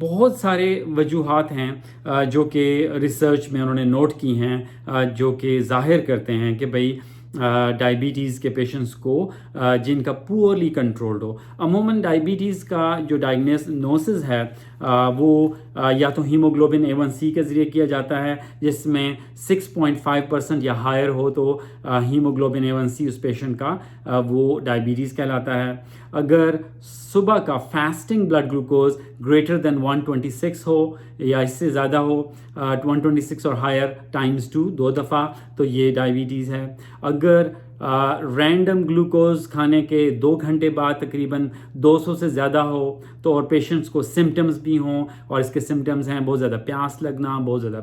بہت سارے وجوہات ہیں جو کہ ریسرچ میں انہوں نے نوٹ کی ہیں جو کہ ظاہر کرتے ہیں کہ بھئی ڈائیبٹیز کے پیشنٹس کو جن کا پورلی کنٹرولڈ ہو. عموماً ڈائیبٹیز کا جو ڈائگنوسس ہے وہ یا تو ہیموگلوبن A1C کے ذریعے کیا جاتا ہے جس میں 6.5% یا ہائر ہو تو ہیموگلوبن A1C اس پیشنٹ کا وہ ڈائیبٹیز کہلاتا ہے. اگر صبح کا fasting blood glucose greater than 126 ہو یا اس سے زیادہ ہو 126 اور ہائر ٹائمز 2 دو دفعہ تو یہ ڈائیبٹیز ہے. اگر رینڈم گلوکوز کھانے کے 2 گھنٹے بعد تقریباً 200 سے زیادہ ہو تو اور پیشنٹس کو سمٹمز بھی ہوں اور اس کے سمٹمز ہیں بہت زیادہ پیاس لگنا, بہت زیادہ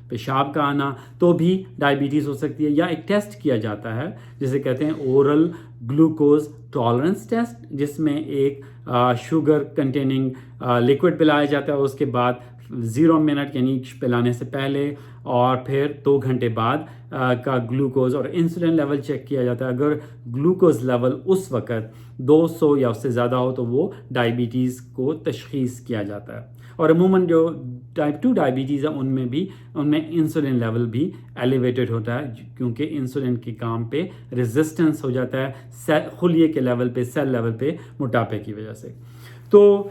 پیشاب کا آنا, تو بھی ڈائیبٹیز ہو سکتی ہے. یا ایک ٹیسٹ کیا جاتا ہے جسے کہتے ہیں اورل گلوکوز ٹالرنس ٹیسٹ جس میں ایک شوگر کنٹیننگ لیکوڈ پلایا جاتا ہے اور اس کے بعد 0 منٹ یعنی پلانے سے پہلے اور پھر 2 گھنٹے بعد کا گلوکوز اور انسولین لیول چیک کیا جاتا ہے. اگر گلوکوز لیول اس وقت 200 یا اس سے زیادہ ہو تو وہ ڈائیبٹیز کو تشخیص کیا جاتا ہے. اور عموماً جو ٹائپ 2 ڈائیبٹیز ہے ان میں انسولین لیول بھی ایلیویٹڈ ہوتا ہے کیونکہ انسولین کے کام پہ ریزسٹنس ہو جاتا ہے خلیے کے لیول پہ, سیل لیول پہ موٹاپے کی وجہ سے. تو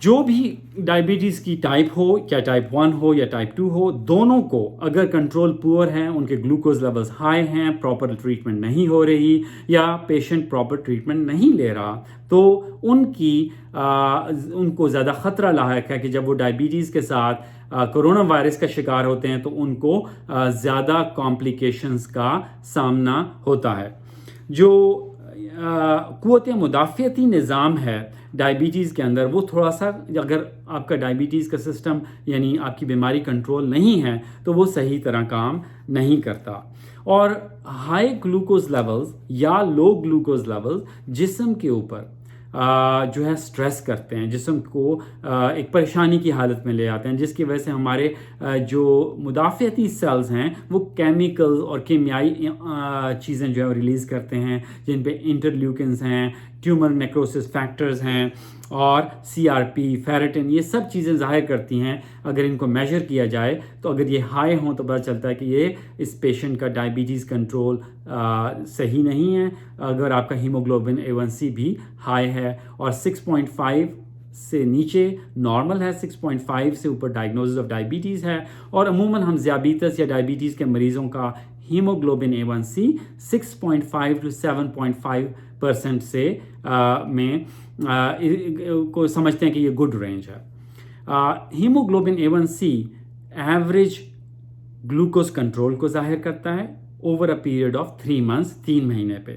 جو بھی ڈائیبٹیز کی ٹائپ ہو, کیا ٹائپ 1 ہو یا ٹائپ 2 ہو, دونوں کو اگر کنٹرول پور ہیں, ان کے گلوکوز لیولز ہائی ہیں, پراپر ٹریٹمنٹ نہیں ہو رہی یا پیشنٹ پراپر ٹریٹمنٹ نہیں لے رہا تو ان کو زیادہ خطرہ لاحق ہے کہ جب وہ ڈائیبٹیز کے ساتھ کرونا وائرس کا شکار ہوتے ہیں تو ان کو زیادہ کمپلیکیشنز کا سامنا ہوتا ہے. جو قوت مدافعتی نظام ہے ڈائیبٹیز کے اندر وہ تھوڑا سا, اگر آپ کا ڈائیبٹیز کا سسٹم یعنی آپ کی بیماری کنٹرول نہیں ہے تو وہ صحیح طرح کام نہیں کرتا. اور ہائی گلوکوز لیولز یا لو گلوکوز لیولز جسم کے اوپر جو ہے سٹریس کرتے ہیں, جسم کو ایک پریشانی کی حالت میں لے آتے ہیں, جس کی وجہ سے ہمارے جو مدافعتی سیلز ہیں وہ کیمیکلز اور کیمیائی چیزیں جو ہے ریلیز کرتے ہیں جن پہ انٹرلیوکنز ہیں, ٹیومر نیکروسس فیکٹرز ہیں اور CRP, فیریٹن, یہ سب چیزیں ظاہر کرتی ہیں. اگر ان کو میجر کیا جائے تو اگر یہ ہائی ہوں تو پتہ چلتا ہے کہ یہ اس پیشنٹ کا ڈائیبٹیز کنٹرول صحیح نہیں ہے. اگر آپ کا ہیموگلوبن A1C بھی ہائی ہے اور 6.5 سے نیچے نارمل ہے, 6.5 سے اوپر ڈائگنوسس آف ڈائیبٹیز ہے. اور عموماً ہم ذیابیطس یا ڈائیبٹیز کے مریضوں کا ہیموگلوبن A1C 6.5 to 7.5% سے میں کو سمجھتے ہیں کہ یہ گڈ رینج ہے. Haemoglobin A1C average glucose control کو ظاہر کرتا ہے over a period of 3 months, 3 مہینے پہ.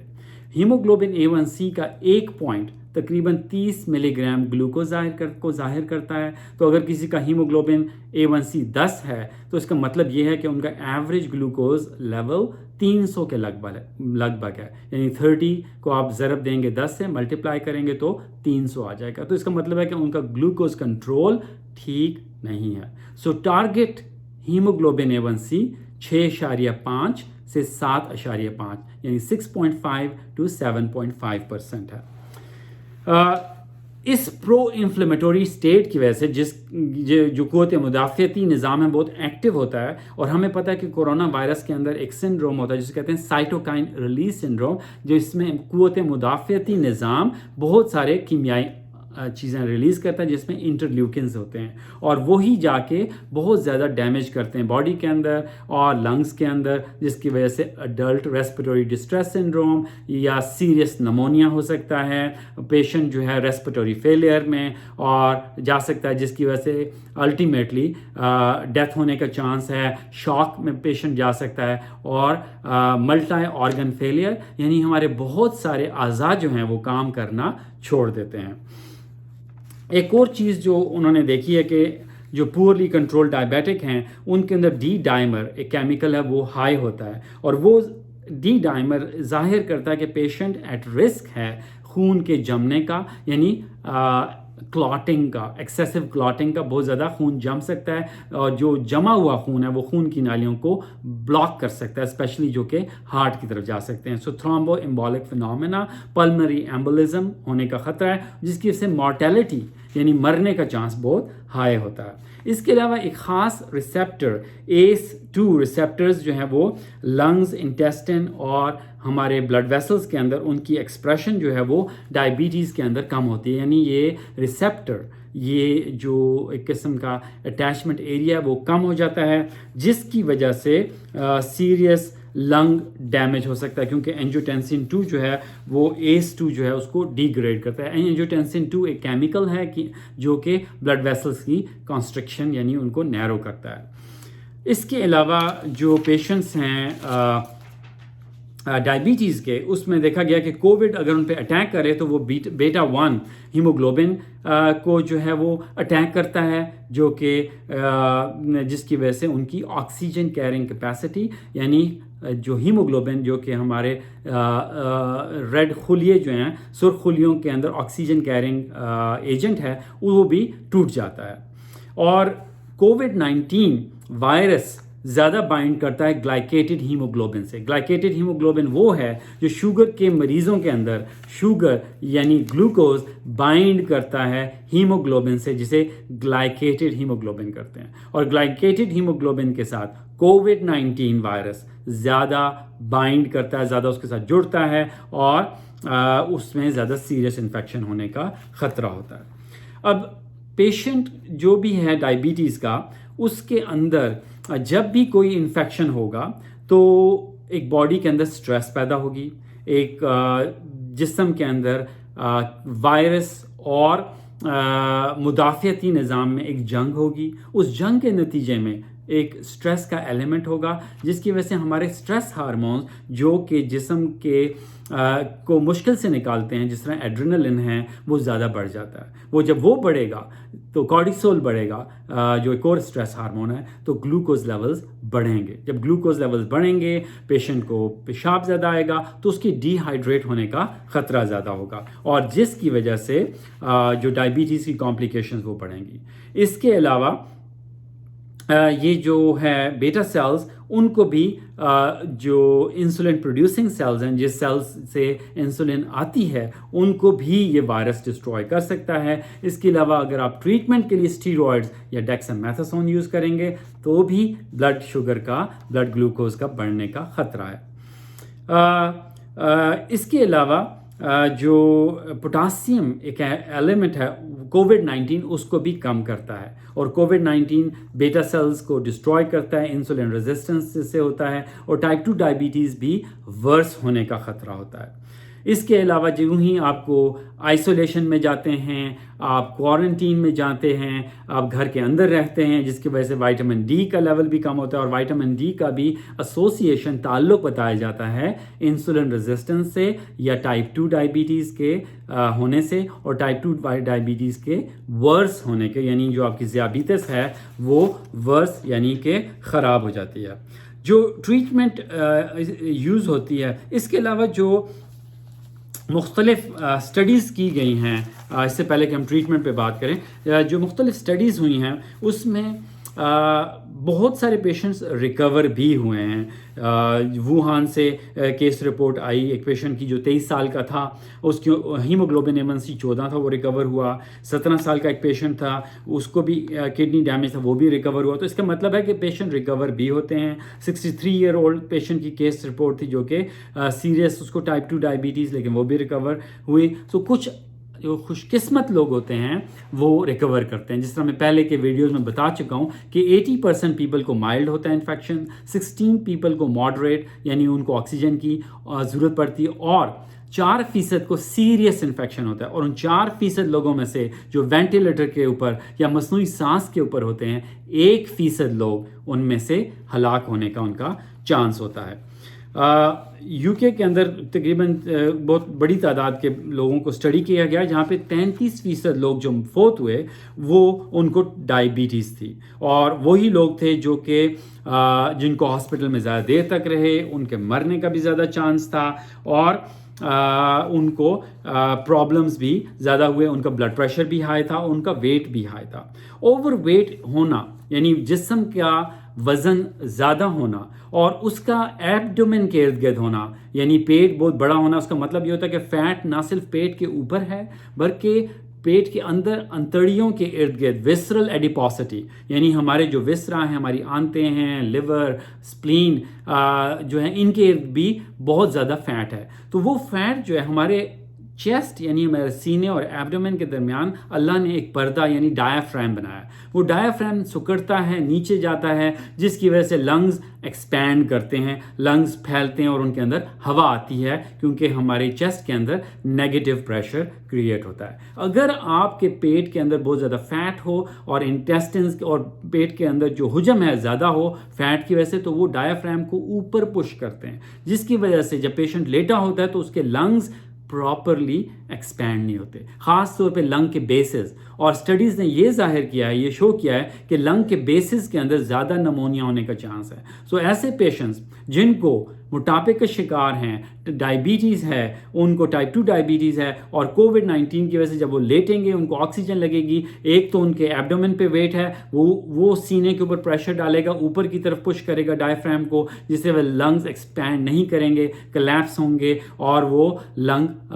ہیموگلوبن A1C کا ایک پوائنٹ تقریباً 30 ملی گرام گلوکوز کو ظاہر کرتا ہے. تو اگر کسی کا ہیموگلوبن A1C 10 ہے تو اس کا مطلب یہ ہے کہ ان کا ایوریج گلوکوز لیول 300 کے لگ بھگ ہے, یعنی 30 کو آپ ضرب دیں گے 10 سے, ملٹیپلائی کریں گے تو 300 آ جائے گا. تو اس کا مطلب ہے کہ ان کا گلوکوز کنٹرول ٹھیک نہیں ہے. سو ٹارگٹ ہیموگلوبن A1C 6.5 سے 7.5 یعنی 6.5 to 7.5% ہے. اس پرو انفلیمیٹوری سٹیٹ کی وجہ سے جو قوت مدافعتی نظام ہے بہت ایکٹیو ہوتا ہے. اور ہمیں پتہ ہے کہ کورونا وائرس کے اندر ایک سنڈروم ہوتا ہے جسے کہتے ہیں سائٹوکائن ریلیز سنڈروم, جو اس میں قوت مدافعتی نظام بہت سارے کیمیائی چیزیں ریلیز کرتا ہے جس میں انٹرلیوکنز ہوتے ہیں اور وہی جا کے بہت زیادہ ڈیمیج کرتے ہیں باڈی کے اندر اور لنگز کے اندر, جس کی وجہ سے اڈلٹ ریسپیٹوری ڈسٹریس سنڈروم یا سیریس نمونیا ہو سکتا ہے. پیشنٹ جو ہے ریسپیٹوری فیلئر میں اور جا سکتا ہے جس کی وجہ سے الٹیمیٹلی ڈیتھ ہونے کا چانس ہے. شاک میں پیشنٹ جا سکتا ہے اور ملٹی آرگن فیلئر یعنی ہمارے بہت سارے اعضاء جو ہیں وہ کام کرنا چھوڑ دیتے ہیں. ایک اور چیز جو انہوں نے دیکھی ہے کہ جو پورلی کنٹرول ڈائبیٹک ہیں ان کے اندر ڈی ڈائمر ایک کیمیکل ہے وہ ہائی ہوتا ہے اور وہ ڈی ڈائمر ظاہر کرتا ہے کہ پیشنٹ ایٹ رسک ہے خون کے جمنے کا, یعنی کلاٹنگ کا, ایکسیسو کلاٹنگ کا. بہت زیادہ خون جم سکتا ہے اور جو جمع ہوا خون ہے وہ خون کی نالیوں کو بلاک کر سکتا ہے, اسپیشلی جو کہ ہارٹ کی طرف جا سکتے ہیں. سو تھرومبو ایمبولک فینومینا, پلمنری ایمبولزم ہونے کا خطرہ ہے جس کی وجہ سے مارٹیلٹی یعنی مرنے کا چانس بہت ہائی ہوتا ہے. اس کے علاوہ ایک خاص ریسیپٹر ACE2 ریسیپٹرز جو ہیں وہ لنگز، انٹیسٹن اور ہمارے بلڈ ویسلز کے اندر ان کی ایکسپریشن جو ہے وہ ڈائبٹیز کے اندر کم ہوتی ہے. یعنی یہ ریسیپٹر، یہ جو ایک قسم کا اٹیچمنٹ ایریا وہ کم ہو جاتا ہے، جس کی وجہ سے سیریس لنگ ڈیمیج ہو سکتا ہے، کیونکہ اینجیوٹینسن 2 جو ہے وہ ACE2 جو ہے اس کو ڈی گریڈ کرتا ہے. اینجیوٹینسن 2 ایک کیمیکل ہے جو کہ بلڈ ویسلز کی کنسٹرکشن یعنی ان کو نیرو کرتا ہے. اس کے علاوہ جو پیشنٹس ہیں ڈائبٹیز کے، اس میں دیکھا گیا کہ کووڈ اگر ان پہ اٹیک کرے تو وہ بیٹا 1 ہیموگلوبن کو جو ہے وہ اٹیک کرتا ہے، جو کہ جس کی وجہ سے ان کی آکسیجن کیرنگ کیپیسٹی یعنی جو ہیموگلوبن جو کہ ہمارے ریڈ خلیے جو ہیں، سرخ خلیوں کے اندر آکسیجن کیرنگ ایجنٹ ہے، وہ بھی ٹوٹ جاتا ہے. اور کووڈ-19 وائرس زیادہ بائنڈ کرتا ہے گلائکیٹڈ ہیموگلوبن سے. گلائکیٹڈ ہیموگلوبن وہ ہے جو شوگر کے مریضوں کے اندر شوگر یعنی گلوکوز بائنڈ کرتا ہے ہیموگلوبن سے، جسے گلائکیٹڈ ہیموگلوبن کرتے ہیں. اور گلائکیٹڈ ہیموگلوبن کے ساتھ کووڈ-19 وائرس زیادہ بائنڈ کرتا ہے، زیادہ اس کے ساتھ جڑتا ہے اور اس میں زیادہ سیریس انفیکشن ہونے کا خطرہ ہوتا ہے. اب پیشنٹ جو بھی ہے ڈائبٹیز کا، اس کے اندر جب بھی کوئی انفیکشن ہوگا تو ایک باڈی کے اندر سٹریس پیدا ہوگی، ایک جسم کے اندر وائرس اور مدافعتی نظام میں ایک جنگ ہوگی. اس جنگ کے نتیجے میں ایک سٹریس کا ایلیمنٹ ہوگا، جس کی وجہ سے ہمارے سٹریس ہارمونز جو کہ جسم کے کو مشکل سے نکالتے ہیں، جس طرح ایڈرینلن ہے، وہ زیادہ بڑھ جاتا ہے. وہ بڑھے گا تو کارٹیسول بڑھے گا، جو ایک اور سٹریس ہارمون ہے، تو گلوکوز لیولز بڑھیں گے. جب گلوکوز لیولز بڑھیں گے، پیشنٹ کو پیشاب زیادہ آئے گا تو اس کی ڈی ہائیڈریٹ ہونے کا خطرہ زیادہ ہوگا، اور جس کی وجہ سے جو ڈائبٹیز کی کمپلیکیشنز وہ بڑھیں گی. اس کے علاوہ یہ جو ہے بیٹا سیلز، ان کو بھی جو انسولین پروڈیوسنگ سیلز ہیں، جس سیلز سے انسولین آتی ہے، ان کو بھی یہ وائرس ڈسٹروائے کر سکتا ہے. اس کے علاوہ اگر آپ ٹریٹمنٹ کے لیے اسٹیرائڈز یا ڈیکسامیتھاسون یوز کریں گے تو بھی بلڈ شوگر کا، بلڈ گلوکوز کا بڑھنے کا خطرہ ہے. اس کے علاوہ جو پوٹاسیم ایک ایلیمنٹ ہے کووڈ-19 اس کو بھی کم کرتا ہے، اور کووڈ-19 بیٹا سیلز کو ڈسٹروائے کرتا ہے، انسولین ریزسٹنس سے ہوتا ہے، اور ٹائپ 2 ڈائبٹیز بھی ورس ہونے کا خطرہ ہوتا ہے. اس کے علاوہ جو ہی آپ کو آئسولیشن میں جاتے ہیں، آپ کوارنٹین میں جاتے ہیں، آپ گھر کے اندر رہتے ہیں، جس کی وجہ سے وائٹامن ڈی کا لیول بھی کم ہوتا ہے، اور وائٹامن ڈی کا بھی ایسوسیشن تعلق بتایا جاتا ہے انسولین ریزسٹنس سے یا ٹائپ 2 ڈائبٹیز کے ہونے سے، اور ٹائپ 2 ڈائبٹیز کے ورس ہونے کے، یعنی جو آپ کی ذیابیطس ہے وہ ورس یعنی کہ خراب ہو جاتی ہے. جو ٹریٹمنٹ یوز ہوتی ہے، اس کے علاوہ جو مختلف اسٹڈیز کی گئی ہیں، اس سے پہلے کہ ہم ٹریٹمنٹ پہ بات کریں، جو مختلف اسٹڈیز ہوئی ہیں اس میں بہت سارے پیشنٹس ریکور بھی ہوئے ہیں. ووہان سے کیس رپورٹ آئی ایک پیشنٹ کی جو 23 سال کا تھا، اس کی ہیموگلوبن A1C 14 تھا، وہ ریکور ہوا. 17 سال کا ایک پیشنٹ تھا، اس کو بھی کڈنی ڈیمیج تھا، وہ بھی ریکور ہوا. تو اس کا مطلب ہے کہ پیشنٹ ریکور بھی ہوتے ہیں. 63 ایئر اولڈ پیشنٹ کی کیس رپورٹ تھی جو کہ سیریس، اس کو ٹائپ 2 ڈائبٹیز، لیکن وہ بھی ریکور ہوئی. تو کچھ جو خوش قسمت لوگ ہوتے ہیں وہ ریکور کرتے ہیں. جس طرح میں پہلے کے ویڈیوز میں بتا چکا ہوں کہ 80% پیپل کو مائلڈ ہوتا ہے انفیکشن، 16 پیپل کو ماڈریٹ یعنی ان کو آکسیجن کی ضرورت پڑتی ہے، اور 4% کو سیریس انفیکشن ہوتا ہے. اور ان 4% لوگوں میں سے جو وینٹیلیٹر کے اوپر یا مصنوعی سانس کے اوپر ہوتے ہیں، 1% لوگ ان میں سے ہلاک ہونے کا ان کا چانس ہوتا ہے. یو کے اندر تقریباً بہت بڑی تعداد کے لوگوں کو اسٹڈی کیا گیا، جہاں پہ 33% لوگ جو فوت ہوئے وہ ان کو ڈائبٹیز تھی، اور وہی لوگ تھے جو کہ جن کو ہاسپٹل میں زیادہ دیر تک رہے، ان کے مرنے کا بھی زیادہ چانس تھا، اور ان کو پرابلمز بھی زیادہ ہوئے. ان کا بلڈ پریشر بھی ہائی تھا، ان کا ویٹ بھی ہائی تھا. اوور ویٹ ہونا یعنی جسم کا وزن زیادہ ہونا، اور اس کا ایبڈومن کے ارد گرد ہونا یعنی پیٹ بہت بڑا ہونا. اس کا مطلب یہ ہوتا ہے کہ فیٹ نہ صرف پیٹ کے اوپر ہے بلکہ پیٹ کے اندر انتڑیوں کے ارد گرد وسرل ایڈیپوسٹی، یعنی ہمارے جو وسرا ہیں، ہماری آنتیں ہیں، لیور، سپلین جو ہیں، ان کے ارد بھی بہت زیادہ فیٹ ہے. تو وہ فیٹ جو ہے ہمارے چیسٹ یعنی ہمارے سینے اور ایبڈومن کے درمیان اللہ نے ایک پردہ یعنی ڈایافرام بنایا. وہ ڈایافرام سکڑتا ہے، نیچے جاتا ہے، جس کی وجہ سے لنگز ایکسپینڈ کرتے ہیں، لنگز پھیلتے ہیں اور ان کے اندر ہوا آتی ہے، کیونکہ ہمارے چیسٹ کے اندر نیگیٹو پریشر کریٹ ہوتا ہے. اگر آپ کے پیٹ کے اندر بہت زیادہ فیٹ ہو اور انٹیسٹنز اور پیٹ کے اندر جو حجم ہے زیادہ ہو فیٹ کی وجہ سے، تو وہ ڈایافرام کو اوپر پش کرتے ہیں، جس کی وجہ سے جب پیشنٹ لیٹا ہوتا ہے تو اس کے لنگز پراپرلی ایکسپینڈ نہیں ہوتے، خاص طور پہ لنگ کے بیسز. اور سٹڈیز نے یہ ظاہر کیا ہے، یہ شو کیا ہے کہ لنگ کے بیسز کے اندر زیادہ نمونیا ہونے کا چانس ہے. سو ایسے پیشنٹس جن کو موٹاپے کا شکار ہیں، ڈائبٹیز ہے، ان کو ٹائپ 2 ڈائبٹیز ہے، اور کووڈ-19 کی وجہ سے جب وہ لیٹیں گے ان کو آکسیجن لگے گی، ایک تو ان کے ایبڈومن پہ ویٹ ہے، وہ سینے کے اوپر پریشر ڈالے گا، اوپر کی طرف پش کرے گا ڈایافرام کو، جس سے وہ لنگز ایکسپینڈ نہیں کریں گے، کلیپس ہوں گے اور وہ لنگ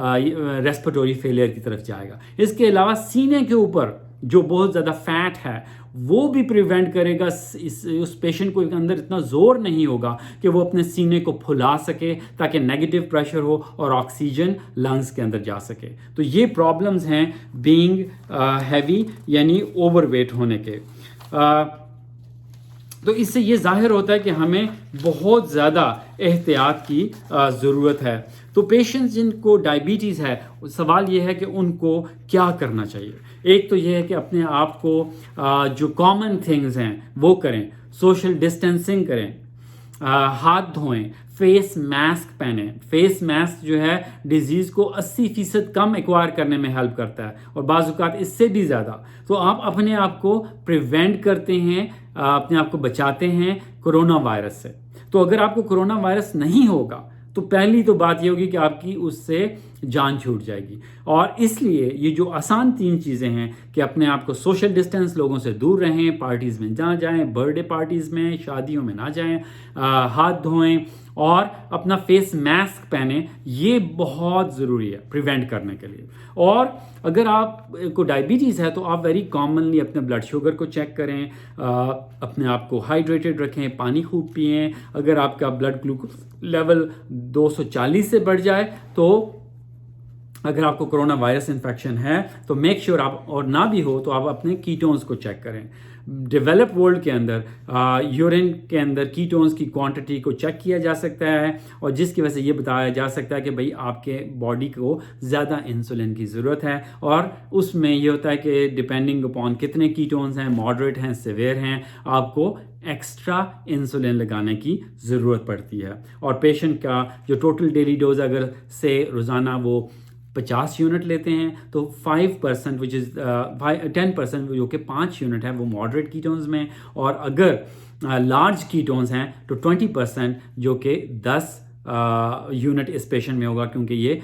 ریسپیریٹری فیلئر کی طرف جائے گا. اس کے علاوہ سینے کے اوپر جو بہت زیادہ فیٹ ہے وہ بھی پریونٹ کرے گا، اس پیشنٹ کو اندر اتنا زور نہیں ہوگا کہ وہ اپنے سینے کو پھلا سکے تاکہ نیگیٹو پریشر ہو اور آکسیجن لنگز کے اندر جا سکے. تو یہ پرابلمز ہیں بینگ ہیوی یعنی اوور ویٹ ہونے کے. تو اس سے یہ ظاہر ہوتا ہے کہ ہمیں بہت زیادہ احتیاط کی ضرورت ہے. تو پیشنٹس جن کو ڈائبٹیز ہے، سوال یہ ہے کہ ان کو کیا کرنا چاہیے. ایک تو یہ ہے کہ اپنے آپ کو جو کامن تھنگز ہیں وہ کریں، سوشل ڈسٹینسنگ کریں، ہاتھ دھوئیں، فیس ماسک پہنیں. فیس ماسک جو ہے ڈیزیز کو 80% کم ایکوائر کرنے میں ہیلپ کرتا ہے، اور بعض اوقات اس سے بھی زیادہ. تو آپ اپنے آپ کو پریونٹ کرتے ہیں، اپنے آپ کو بچاتے ہیں کرونا وائرس سے. تو اگر آپ کو کرونا وائرس نہیں ہوگا تو پہلی تو بات یہ ہوگی کہ آپ کی اس سے جان چھوٹ جائے گی. اور اس لیے یہ جو آسان 3 چیزیں ہیں کہ اپنے آپ کو سوشل ڈسٹینس، لوگوں سے دور رہیں، پارٹیز میں نہ جائیں، برتھ ڈے پارٹیز میں، شادیوں میں نہ جائیں، ہاتھ دھوئیں اور اپنا فیس ماسک پہنیں، یہ بہت ضروری ہے پریونٹ کرنے کے لیے. اور اگر آپ کو ڈائبٹیز ہے تو آپ ویری کامنلی اپنے بلڈ شوگر کو چیک کریں، اپنے آپ کو ہائیڈریٹڈ رکھیں، پانی خوب پئیں. اگر آپ کا بلڈ گلوکوز لیول 240 سے بڑھ جائے تو اگر آپ کو کرونا وائرس انفیکشن ہے تو میک شیور آپ، اور نہ بھی ہو تو آپ اپنے کیٹونز کو چیک کریں. ڈیولپ ورلڈ کے اندر یورین کے اندر کیٹونز کی کوانٹٹی کو چیک کیا جا سکتا ہے، اور جس کی وجہ سے یہ بتایا جا سکتا ہے کہ بھئی آپ کے باڈی کو زیادہ انسولین کی ضرورت ہے. اور اس میں یہ ہوتا ہے کہ ڈپینڈنگ اپون کتنے کیٹونز ہیں، ماڈریٹ ہیں، سیویئر ہیں، آپ کو ایکسٹرا انسولین لگانے کی ضرورت پڑتی ہے. اور پیشنٹ کا جو ٹوٹل ڈیلی ڈوز اگر سے روزانہ وہ 50 یونٹ لیتے ہیں تو 5% وچ از 10% جو کہ 5 یونٹ ہے وہ ماڈریٹ کیٹونز میں، اور اگر لارج کیٹونز ہیں تو 20% جو کہ 10 یونٹ اس پیشنٹ میں ہوگا، کیونکہ یہ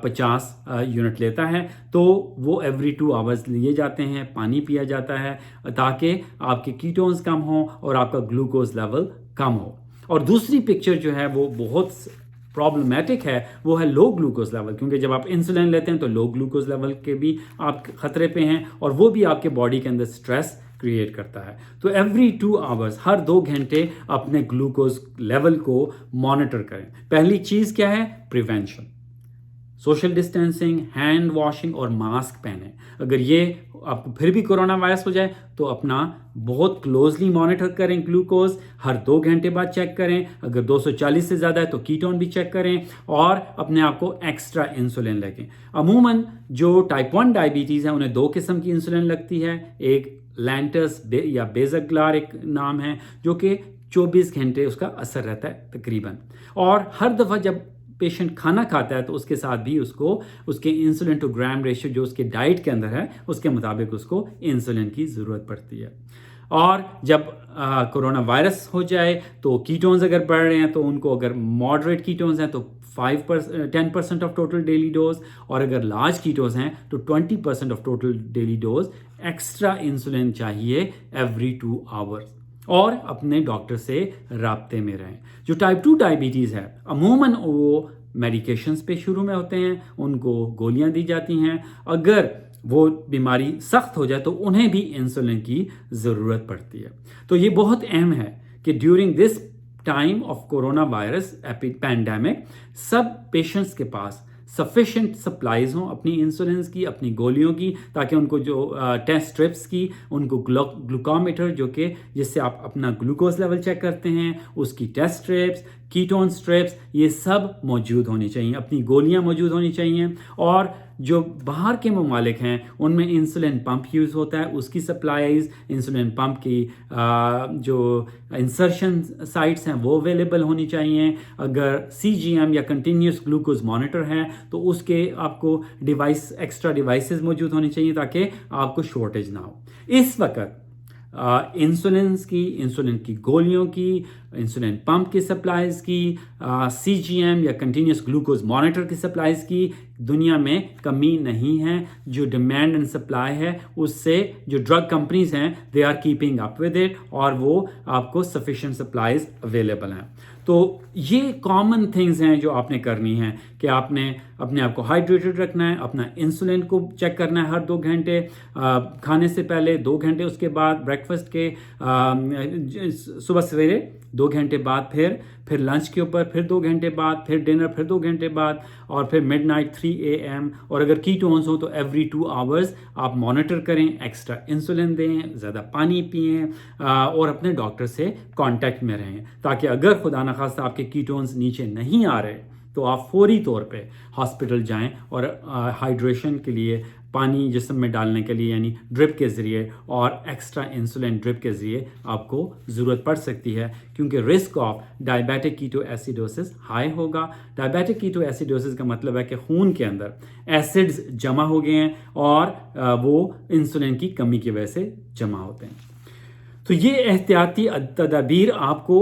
50 یونٹ لیتا ہے. تو وہ ایوری 2 آورز لیے جاتے ہیں، پانی پیا جاتا ہے تاکہ آپ کے کیٹونز کم ہوں اور آپ کا گلوکوز لیول کم ہو. اور دوسری پکچر جو ہے وہ بہت پرابلمیٹک ہے، وہ ہے لو گلوکوز لیول، کیونکہ جب آپ انسولین لیتے ہیں تو لو گلوکوز لیول کے بھی آپ خطرے پہ ہیں، اور وہ بھی آپ کے باڈی کے اندر سٹریس کریٹ کرتا ہے. تو ایوری 2 آورز، ہر 2 گھنٹے اپنے گلوکوز لیول کو مانیٹر کریں. پہلی چیز کیا ہے؟ Prevention, social distancing, hand washing اور ماسک پہنیں. اگر یہ آپ کو پھر بھی کرونا وائرس ہو جائے تو اپنا بہت کلوزلی مانیٹر کریں، گلوکوز ہر 2 گھنٹے بعد چیک کریں. اگر 240 سے زیادہ ہے تو کیٹون بھی چیک کریں، اور اپنے آپ کو ایکسٹرا انسولین لگیں. عموماً جو ٹائپ 1 ڈائبٹیز ہیں انہیں 2 قسم کی انسولین لگتی ہے. ایک لینٹس یا بیزاگلار ایک نام ہے، جو کہ 24 گھنٹے اس کا اثر رہتا ہے تقریباً. اور ہر دفعہ جب پیشنٹ کھانا کھاتا ہے تو اس کے ساتھ بھی اس کو اس کے انسولین ٹو گرام ریشیو جو اس کے ڈائٹ کے اندر ہے اس کے مطابق اس کو انسولین کی ضرورت پڑتی ہے. اور جب کرونا وائرس ہو جائے تو کیٹونز اگر بڑھ رہے ہیں تو ان کو، اگر ماڈریٹ کیٹونز ہیں تو 10% آف ٹوٹل ڈیلی ڈوز، اور اگر لارج کیٹونز ہیں تو 20% of total daily dose extra insulin چاہیے ایوری 2 آورز. اور اپنے ڈاکٹر سے رابطے میں رہیں. جو ٹائپ 2 ڈائبٹیز ہے عموماً وہ میڈیکیشنز پہ شروع میں ہوتے ہیں, ان کو گولیاں دی جاتی ہیں. اگر وہ بیماری سخت ہو جائے تو انہیں بھی انسولن کی ضرورت پڑتی ہے. تو یہ بہت اہم ہے کہ during this time of corona virus pandemic sub patients کے پاس سفیشینٹ سپلائز ہوں اپنی انسولنس کی, اپنی گولیوں کی, تاکہ ان کو جو ٹیسٹ اسٹرپس کی, ان کو گلوکومیٹر جو کہ جس سے آپ اپنا گلوکوز لیول چیک کرتے ہیں, اس کی ٹیسٹ اسٹرپس, کیٹون اسٹرپس, یہ سب موجود ہونی چاہیے, اپنی گولیاں موجود ہونی چاہییں. اور جو باہر کے ممالک ہیں ان میں انسولن پمپ یوز ہوتا ہے, اس کی سپلائز, انسولن پمپ کی جو انسرشن سائٹس ہیں وہ اویلیبل ہونی چاہیے. اگر سی جی ایم یا کنٹینیوس گلوکوز مانیٹر ہے تو اس کے آپ کو ایکسٹرا ڈیوائسز موجود ہونی چاہیے تاکہ آپ کو شارٹیج نہ ہو. اس وقت انسولن کی گولیوں کی, انسولن پمپ کی سپلائز کی, سی جی ایم یا کنٹینیوس گلوکوز مانیٹر کی سپلائز کی دنیا میں کمی نہیں ہے. جو ڈیمانڈ اینڈ سپلائی ہے اس سے جو ڈرگ کمپنیز ہیں they are keeping up with it, اور وہ آپ کو سفیشینٹ سپلائز اویلیبل ہیں. تو یہ کامن تھنگز ہیں جو آپ نے کرنی ہیں کہ آپ نے اپنے آپ کو ہائیڈریٹڈ رکھنا ہے, اپنا انسولن کو چیک کرنا ہے ہر 2 گھنٹے, کھانے سے پہلے 2 گھنٹے, اس کے بعد بریکفاسٹ کے صبح سویرے 2 گھنٹے بعد, پھر لنچ کے اوپر پھر 2 گھنٹے بعد, پھر ڈنر پھر 2 گھنٹے بعد, اور پھر مڈ نائٹ 3 AM. اور اگر کیٹونز ہوں تو ایوری 2 hours آپ مانیٹر کریں, ایکسٹرا انسولن دیں, زیادہ پانی پئیں, اور اپنے ڈاکٹر سے کانٹیکٹ میں رہیں تاکہ اگر خدا نخواستہ آپ کے کیٹونز نیچے نہیں آ رہے تو آپ فوری طور پہ ہاسپٹل جائیں اور ہائیڈریشن کے لیے پانی جسم میں ڈالنے کے لیے یعنی ڈرپ کے ذریعے اور ایکسٹرا انسولن ڈرپ کے ذریعے آپ کو ضرورت پڑ سکتی ہے, کیونکہ رسک آف ڈائبیٹک کیٹو ایسیڈوسس ہائی ہوگا. ڈائبیٹک کیٹو ایسیڈوسس کا مطلب ہے کہ خون کے اندر ایسڈز جمع ہو گئے ہیں اور وہ انسولن کی کمی کی وجہ سے جمع ہوتے ہیں. تو یہ احتیاطی تدابیر آپ کو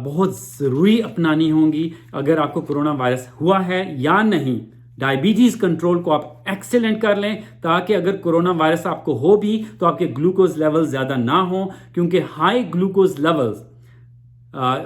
بہت ضروری اپنانی ہوں گی اگر آپ کو کرونا وائرس ہوا ہے یا نہیں. ڈائبٹیز کنٹرول کو آپ ایکسیلنٹ کر لیں تاکہ اگر کرونا وائرس آپ کو ہو بھی تو آپ کے گلوکوز لیول زیادہ نہ ہوں, کیونکہ ہائی گلوکوز لیولز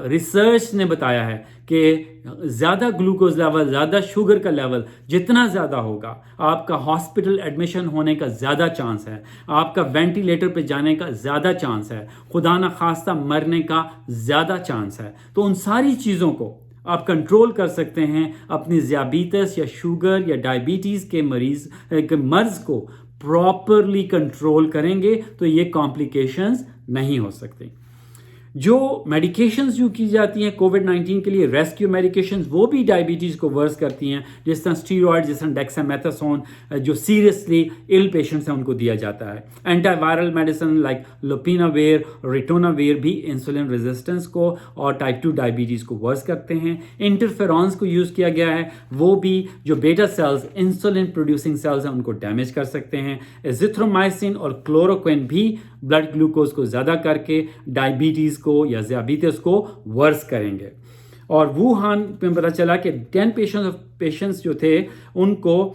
ریسرچ نے بتایا ہے کہ زیادہ گلوکوز لیول, زیادہ شوگر کا لیول جتنا زیادہ ہوگا آپ کا ہاسپٹل ایڈمیشن ہونے کا زیادہ چانس ہے, آپ کا وینٹیلیٹر پہ جانے کا زیادہ چانس ہے, خدا نخواستہ مرنے کا زیادہ چانس ہے. تو ان ساری چیزوں کو آپ کنٹرول کر سکتے ہیں. اپنی ذیابیطس یا شوگر یا ڈائبٹیز کے مرض کو پراپرلی کنٹرول کریں گے تو یہ کمپلیکیشنز نہیں ہو سکتی. جو میڈیکیشنز جو کی جاتی ہیں کووڈ-19 کے لیے, ریسکیو میڈیکیشنز, وہ بھی ڈائبٹیز کو ورس کرتی ہیں, جس طرح اسٹیرائڈ, جس طرح ڈیکسامیتھاسون, جو سیریسلی ال پیشنٹس ہیں ان کو دیا جاتا ہے. Anti viral medicine like lopinavir, ritonavir بھی انسولن ریزسٹنس کو اور ٹائپ 2 ڈائبٹیز کو ورس کرتے ہیں. انٹرفیرونس کو یوز کیا گیا ہے, وہ بھی جو بیٹا سیلز انسولن پروڈیوسنگ سیلز ہیں ان کو ڈیمیج کر سکتے ہیں. ایزیتھرومائسن اور کلوروکوئن بھی بلڈ گلوکوز کو زیادہ کر کے ڈائبٹیز کو یا ذیابیطس کو ورس کریں گے. اور ووہان میں پتہ چلا کہ 10 پیشنٹس جو تھے ان کو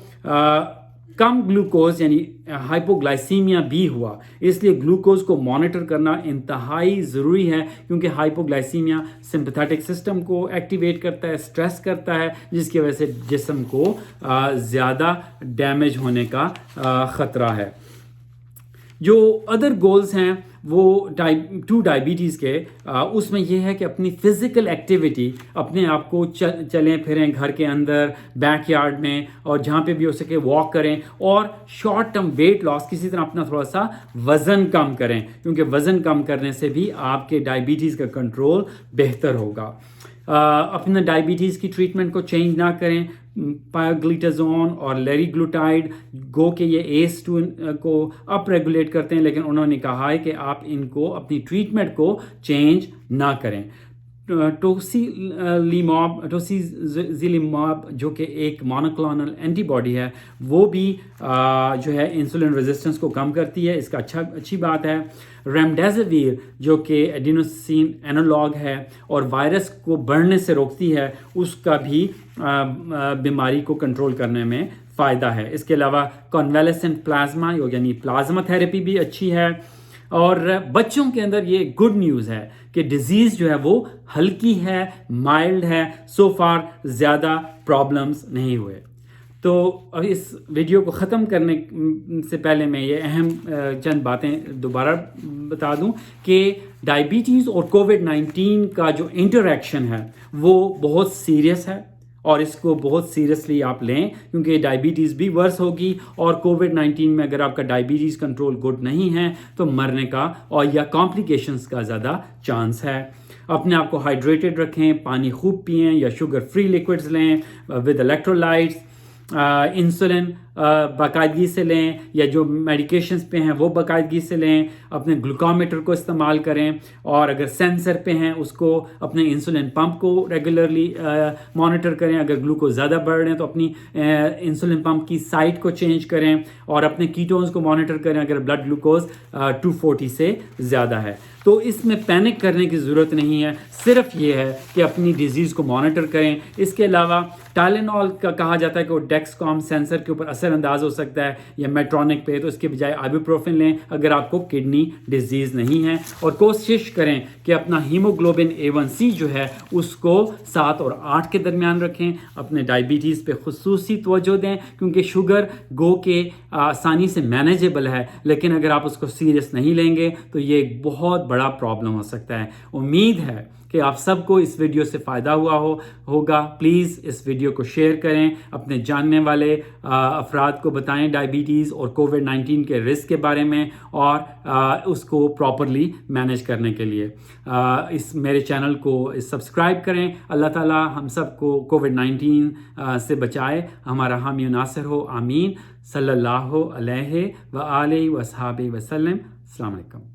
کم گلوکوز یعنی ہائپوگلائسیمیا بھی ہوا. اس لیے گلوکوز کو مانیٹر کرنا انتہائی ضروری ہے, کیونکہ ہائپوگلائسیمیا سمپیتھیٹک سسٹم کو ایکٹیویٹ کرتا ہے, اسٹریس کرتا ہے, جس کی وجہ سے جسم کو زیادہ ڈیمیج ہونے کا خطرہ ہے. جو ادر گولز ہیں وہ ٹائپ 2 ڈائبٹیز کے, اس میں یہ ہے کہ اپنی فزیکل ایکٹیویٹی, اپنے آپ کو چلیں پھریں گھر کے اندر, بیک یارڈ میں, اور جہاں پہ بھی ہو سکے واک کریں, اور شارٹ ٹرم ویٹ لاس, کسی طرح اپنا تھوڑا سا وزن کم کریں, کیونکہ وزن کم کرنے سے بھی آپ کے ڈائبٹیز کا کنٹرول بہتر ہوگا. اپنا ڈائبٹیز کی ٹریٹمنٹ کو چینج نہ کریں. پائگلیٹازون اور لیریگلوٹائڈ گو کہ یہ ACE2 کو اپ ریگولیٹ کرتے ہیں, لیکن انہوں نے کہا ہے کہ آپ ان کو اپنی ٹریٹمنٹ کو چینج نہ کریں. ٹوسیزیلیماب جو کہ ایک مونوکلونل اینٹی باڈی ہے, وہ بھی جو ہے انسولن ریزسٹنس کو کم کرتی ہے, اس کا اچھی بات ہے. ریمڈیزیویر جو کہ ایڈینوسین اینالاگ ہے اور وائرس کو بڑھنے سے روکتی ہے, اس کا بھی بیماری کو کنٹرول کرنے میں فائدہ ہے. اس کے علاوہ کنویلیسنٹ پلازما یعنی پلازما تھراپی بھی اچھی ہے. اور بچوں کے اندر یہ گڈ نیوز ہے کہ ڈیزیز جو ہے وہ ہلکی ہے، مائلڈ ہے، سو فار زیادہ پرابلمز نہیں ہوئے. تو اس ویڈیو کو ختم کرنے سے پہلے میں یہ اہم چند باتیں دوبارہ بتا دوں کہ ڈائبٹیز اور کووڈ-19 کا جو انٹریکشن ہے وہ بہت سیریس ہے، اور اس کو بہت سیریسلی آپ لیں، کیونکہ ڈائبٹیز بھی ورس ہوگی، اور کووڈ-19 میں اگر آپ کا ڈائبٹیز کنٹرول گڈ نہیں ہے تو مرنے کا اور یا کمپلیکیشنز کا زیادہ چانس ہے. اپنے آپ کو ہائیڈریٹڈ رکھیں، پانی خوب پئیں یا شوگر فری لیکوڈز لیں ود الیکٹرولائٹس. انسولن باقاعدگی سے لیں، یا جو میڈیکیشنز پہ ہیں وہ باقاعدگی سے لیں. اپنے گلوکومیٹر کو استعمال کریں، اور اگر سینسر پہ ہیں اس کو اپنے انسولن پمپ کو ریگولرلی مانیٹر کریں. اگر گلوکوز زیادہ بڑھ رہے ہیں تو اپنی انسولن پمپ کی سائٹ کو چینج کریں، اور اپنے کیٹونز کو مانیٹر کریں اگر بلڈ گلوکوز 240 سے زیادہ ہے. تو اس میں پینک کرنے کی ضرورت نہیں ہے، صرف یہ ہے کہ اپنی ڈیزیز کو مانیٹر کریں. اس کے علاوہ ٹائلینول کا کہا جاتا ہے کہ وہ ڈیکسکام سینسر کے اوپر اثر انداز ہو سکتا ہے، یا میٹرونک پہ، تو اس کے بجائے آئبوپروفن لیں اگر آپ کو کڈنی ڈیزیز نہیں ہے. اور کوشش کریں کہ اپنا ہیموگلوبن A1C جو ہے اس کو 7 اور 8 کے درمیان رکھیں. اپنے ڈائبٹیز پہ خصوصی توجہ دیں، کیونکہ شوگر گو کے آسانی سے مینیجیبل ہے، لیکن اگر آپ اس کو سیریس نہیں لیں گے تو یہ ایک بہت بڑا پرابلم ہو سکتا ہے. امید ہے کہ آپ سب کو اس ویڈیو سے فائدہ ہوگا. پلیز اس ویڈیو کو شیئر کریں، اپنے جاننے والے افراد کو بتائیں ڈائبٹیز اور کووڈ-19 کے رسک کے بارے میں، اور اس کو پراپرلی مینیج کرنے کے لیے اس میرے چینل کو سبسکرائب کریں. اللہ تعالیٰ ہم سب کو کووڈ-19 سے بچائے، ہمارا حامی و ناصر ہو. آمین. صلی اللہ علیہ وآلہ وصحبہ وسلم. السلام علیکم.